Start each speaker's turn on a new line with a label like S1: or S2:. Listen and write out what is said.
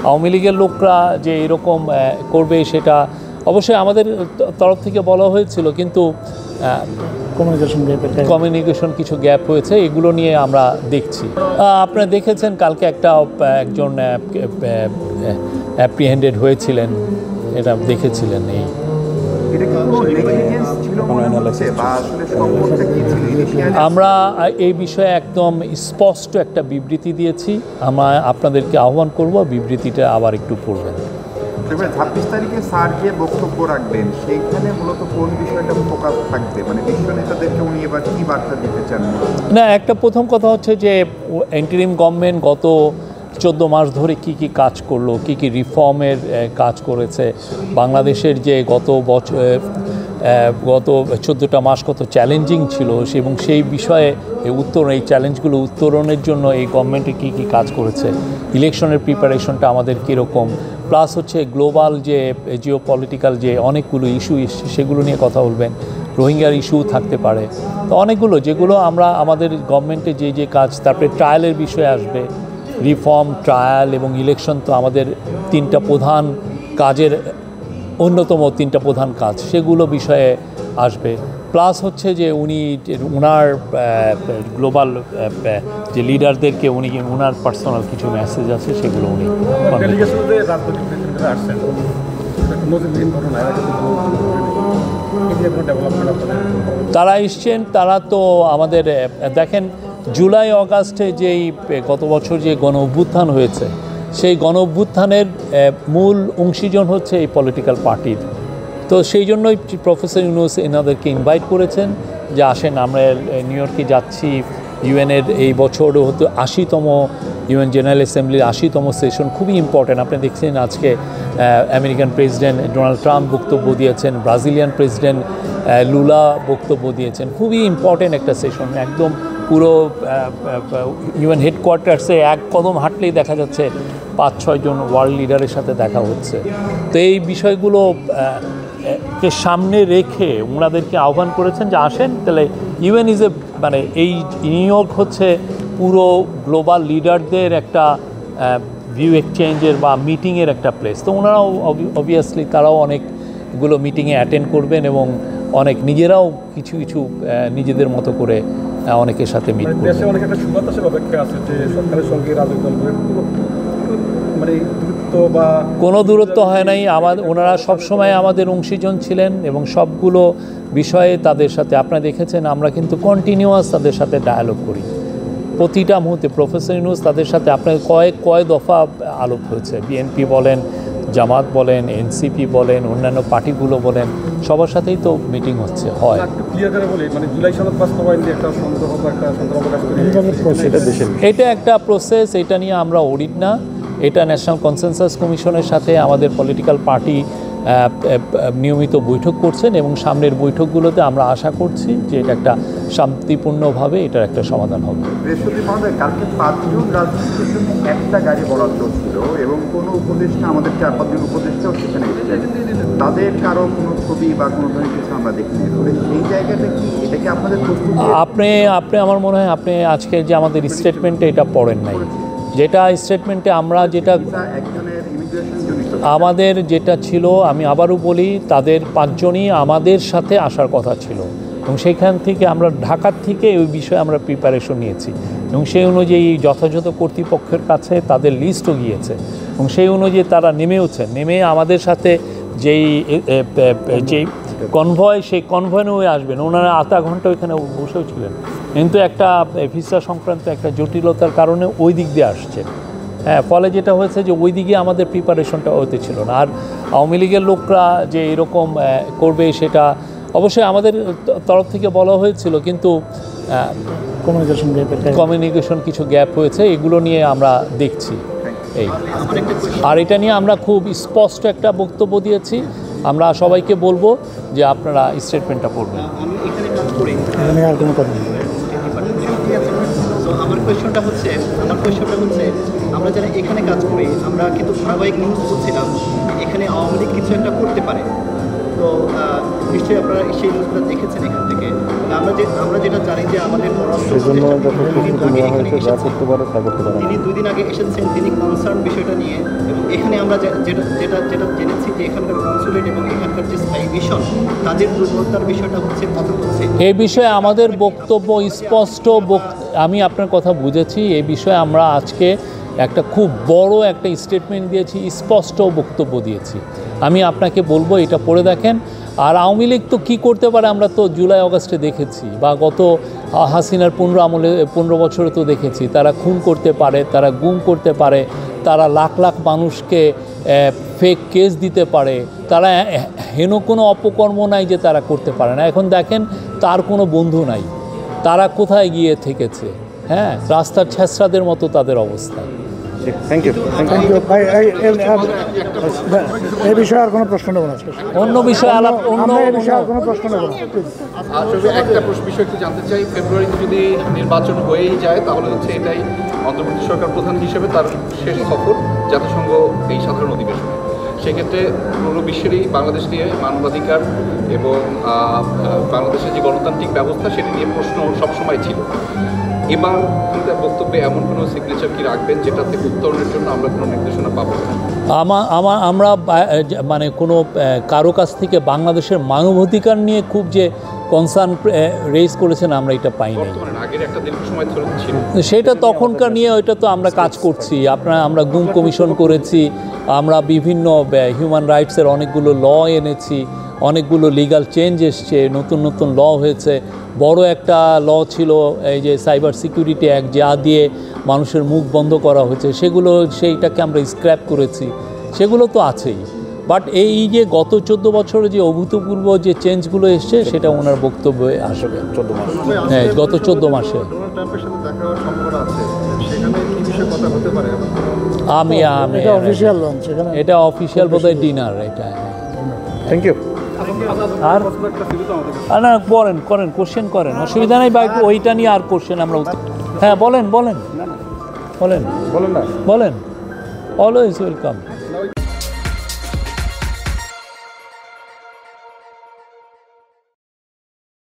S1: আওয়ামী লীগের লোকরা যে এরকম করবে সেটা অবশ্যই আমাদের তরফ থেকে বলা হয়েছিল, কিন্তু কমিউনিকেশন কিছু গ্যাপ হয়েছে, এগুলো নিয়ে আমরা দেখছি। আপনারা দেখেছেন কালকে একজন অ্যাপ্রিহেন্ডেড হয়েছিলেন, এটা দেখেছিলেন। আমরা এই বিষয়ে একদম স্পষ্ট একটা বিবৃতি দিয়েছি। আমরা আপনাদেরকে আহ্বান করব বিবৃতিটা আবার একটু পড়বেন।
S2: 26 তারিখে স্যার যে বক্তব্য রাখবেন সেইখানে মূলত কোন বিষয়টা ফোকাস থাকবে, মানে বিশ্ব নেতাদেরকে উনি এবার কি বার্তা দিতে চান?
S1: না, একটা প্রথম কথা হচ্ছে যে ইন্টারিম গভর্নমেন্ট গত 14 মাস ধরে কি কাজ করলো, কি রিফর্মের কাজ করেছে, বাংলাদেশের যে গত 14টা মাস কত চ্যালেঞ্জিং ছিল, এবং সেই বিষয়ে এই চ্যালেঞ্জগুলো উত্তরণের জন্য এই গভর্নমেন্টে কি কাজ করেছে, ইলেকশনের প্রিপারেশনটা আমাদের কীরকম, প্লাস হচ্ছে গ্লোবাল যে জিও পলিটিক্যাল যে অনেকগুলো ইস্যু এসছে সেগুলো নিয়ে কথা বলবেন। রোহিঙ্গার ইস্যু থাকতে পারে, তো অনেকগুলো যেগুলো আমরা আমাদের গভর্নমেন্টে যে কাজ, তারপরে ট্রায়ালের বিষয়ে আসবে, রিফর্ম, ট্রায়াল এবং ইলেকশন তো আমাদের 3টা প্রধান কাজের অন্যতম 3টা প্রধান কাজ, সেগুলো বিষয়ে আসবে। প্লাস হচ্ছে যে উনার গ্লোবাল যে লিডারদেরকে উনার পার্সোনাল কিছু মেসেজ আছে সেগুলো উনি তারা এসছেন। তারা তো আমাদের দেখেন জুলাই অগাস্টে যেই গত বছর যে গণ অভ্যুত্থান হয়েছে, সেই গণ অভ্যুত্থানের মূল অংশীজন হচ্ছে এই পলিটিক্যাল পার্টির। তো সেই জন্যই প্রফেসর ইউনূস এনাদেরকে ইনভাইট করেছেন যে আসেন, আমরা নিউ ইয়র্কে যাচ্ছি। ইউএনের এই বছর হতো 80তম ইউএন জেনারেল অ্যাসেম্বলির 80তম সেশন, খুবই ইম্পর্ট্যান্ট। আপনি দেখছেন আজকে আমেরিকান প্রেসিডেন্ট ডোনাল্ড ট্রাম্প বক্তব্য দিয়েছেন, ব্রাজিলিয়ান প্রেসিডেন্ট লুলা বক্তব্য দিয়েছেন। খুবই ইম্পর্ট্যান্ট একটা সেশন, একদম পুরো ইউএন হেডকোয়ার্টার্সে এক কদম হাঁটলেই দেখা যাচ্ছে 5-6 জন ওয়ার্ল্ড লিডারের সাথে দেখা হচ্ছে। তো এই বিষয়গুলো কে সামনে রেখে ওনাদেরকে আহ্বান করেছেন যে আসেন, তাহলে ইউএন মানে এই নিউ ইয়র্ক হচ্ছে পুরো গ্লোবাল লিডারদের একটা ভিউ এক্সচেঞ্জের বা মিটিংয়ের একটা প্লেস। তো ওনারাও অবভিয়াসলি তারাও অনেকগুলো মিটিংয়ে অ্যাটেন্ড করবেন এবং নিজেরাও কিছু নিজেদের মতো করে অনেকের সাথে মিট করবেন। কোনো দূরত্ব হয় নাই। ওনারা সবসময় আমাদের অংশীজন ছিলেন এবং সবগুলো বিষয়ে তাদের সাথে আপনারা দেখেছেন আমরা কিন্তু কন্টিনিউয়াস তাদের সাথে ডায়ালগ করি প্রতিটা মুহূর্তে। প্রফেসর ইউনূস তাদের সাথে আপনার কয়েক দফা আলাপ হয়েছে। বিএনপি বলেন, জামাত বলেন, এনসিপি বলেন, অন্যান্য পার্টিগুলো বলেন, সবার সাথেই তো মিটিং হচ্ছে হয়। এটা একটা প্রসেস, এটা নিয়ে আমরা অডিট না, এটা ন্যাশনাল কনসেনসাস কমিশনের সাথে আমাদের পলিটিক্যাল পার্টি নিয়মিত বৈঠক করছেন এবং সামনের বৈঠকগুলোতে আমরা আশা করছি যে এটা একটা শান্তিপূর্ণভাবে এটার একটা সমাধান হবে।
S2: কালকে 5 জন রাজনীতির জন্য একটা গাড়ি বরাদ্দ ছিল এবং কোনো উপদেষ্টা, আমাদের 4-5 জন উপদেষ্টাও সেখানে এসেছেন, তাদের কারো কোনো ছবি বা কোনো ধরনের কিছু আমরা দেখিনি। সেই জায়গাটা কি, এটা কি আপনাদের প্রস্তুতি?
S1: আপনি আমার মনে হয় আপনি আজকে যে আমাদের স্টেটমেন্টে এটা পড়েন নাই। যেটা স্টেটমেন্টে আমরা আমাদের যেটা ছিল, আমি আবারও বলি, তাদের 5 জনই আমাদের সাথে আসার কথা ছিল এবং সেইখান থেকে আমরা ঢাকার থেকে ওই বিষয়ে আমরা প্রিপারেশন নিয়েছি এবং সেই অনুযায়ী যথাযথ কর্তৃপক্ষের কাছে তাদের লিস্টও গিয়েছে এবং সেই অনুযায়ী তারা নেমে আমাদের সাথে যেই কনভয়, সেই কনভয় নিয়ে আসবেন। ওনারা আধা ঘন্টা ওইখানে বসেও ছিলেন, কিন্তু একটা ভিসা সংক্রান্ত একটা জটিলতার কারণে ওই দিক দিয়ে আসছে। হ্যাঁ, ফলে যেটা হয়েছে যে ওই দিকে আমাদের প্রিপারেশনটা হতে ছিল না। আর আওয়ামী লীগের লোকরা যে এরকম করবে সেটা অবশ্যই আমাদের তরফ থেকে বলা হয়েছিল, কিন্তু কমিউনিকেশন কিছু গ্যাপ হয়েছে, এগুলো নিয়ে আমরা দেখছি। আর এটা নিয়ে আমরা খুব স্পষ্ট একটা বক্তব্য দিয়েছি। আমরা সবাইকে বলবো যে আপনারা স্টেটমেন্টটা পড়বেন।
S3: আমার কোয়েশ্চনটা হচ্ছে আমরা যারা এখানে কাজ করি, আমরা কিন্তু ধারাবাহিক নিউজ করছিলাম এখানে আওয়ামী লীগ কিছু একটা করতে পারে। তো নিশ্চয়ই আপনারা সেই নিউজটা দেখেছেন এখান থেকে। আমরা যেটা জানি যে আমাদের তিনি 2 দিন আগে এসেছেন, তিনি কনসার্ন বিষয়টা নিয়ে এবং আমরা যেটা জেনেছি যে এখানকার কনসুলেট এবং এখানকার যে স্থায়ী মিশন তাদের দুর্বলতার বিষয়টা হচ্ছে কথা হচ্ছে।
S1: এই বিষয়ে আমাদের বক্তব্য স্পষ্ট, আমি আপনার কথা বুঝেছি। এই বিষয়ে আমরা আজকে একটা খুব বড় একটা স্টেটমেন্ট দিয়েছি, স্পষ্ট বক্তব্য দিয়েছি। আমি আপনাকে বলবো এটা পড়ে দেখেন। আর আওয়ামী লীগ তো কী করতে পারে আমরা তো জুলাই অগাস্টে দেখেছি, বা গত হাসিনার 15 বছরে তো দেখেছি। তারা খুন করতে পারে, তারা গুম করতে পারে, তারা লাখ লাখ মানুষকে ফেক কেস দিতে পারে, তারা হেন কোনো অপকর্ম নাই যে তারা করতে পারে না। এখন দেখেন তার কোনো বন্ধু নাই, তারা কোথায় গিয়ে থেকেছে, হ্যাঁ, রাস্তার ছেঁচড়াদের মতো তাদের অবস্থা।
S4: থ্যাংক ইউ ভাই। এই বিষয়ে আর কোনো প্রশ্ন নেব না,
S1: অন্য বিষয়ে আলাপ,
S4: আমরা এই বিষয়ে আর কোনো প্রশ্ন নেব না।
S5: আসলে একটা বিষয় একটু জানতে চাই, ফেব্রুয়ারিতে যদি নির্বাচন হয়েই যায় তাহলে হচ্ছে এটাই অন্তর্বর্তী সরকার প্রধান হিসেবে তার শেষ সফর জাতিসংঘ এই সাধারণ অধিবেশনে। সেক্ষেত্রে পুরো বিশ্বেরই বাংলাদেশ নিয়ে মানবাধিকার এবং বাংলাদেশের যে গণতান্ত্রিক ব্যবস্থা সেটি নিয়ে প্রশ্ন সবসময় ছিল। এবার তার বক্তব্যে এমন কোনো সিগনেচার কি রাখবেন যেটা থেকে উত্তরণের জন্য আমরা কোনো নির্দেশনা পাবো?
S1: আমরা মানে কোনো কারো কাছ থেকে বাংলাদেশের মানবাধিকার নিয়ে খুব যে কনসার্ন রেজ করেছেন আমরা এটা পাই নাই।
S5: আগের একটা দীর্ঘ সময় ধরে ছিল
S1: সেটা তখনকার নিয়ে, ওইটা তো আমরা কাজ করছি। আমরা গুম কমিশন করেছি, আমরা বিভিন্ন হিউম্যান রাইটসের অনেকগুলো ল এনেছি, অনেকগুলো লিগ্যাল চেঞ্জ এসছে, নতুন নতুন ল হয়েছে। বড় একটা ল ছিল এই যে সাইবার সিকিউরিটি অ্যাক্ট, যা দিয়ে মানুষের মুখ বন্ধ করা হয়েছে, সেইটাকে আমরা স্ক্র্যাপ করেছি, সেগুলো তো আছেই। বাট এই যে গত 14 বছরে যে অভূতপূর্ব যে চেঞ্জগুলো এসছে সেটা ওনার বক্তব্যে আসবে।
S4: 14 মাস,
S1: হ্যাঁ, গত 14 মাসে
S6: ডোনাল্ড ট্রাম্পের সাথে দেখা হওয়ার সম্ভাবনা আছে, সেখানে কি বিষয়ে কথা হতে পারে?
S4: এটা অফিসিয়াল লঞ্চ, এখানে
S1: এটা অফিসিয়াল বোধহয় ডিনার এটা।
S4: Thank you.
S1: আর না, করেন কোশ্চেন করেন, অসুবিধা নেই। বা ওইটা নিয়ে আর কোশ্চেন আমরা হ্যাঁ বলেন না, অলওয়েজ ওয়েলকাম।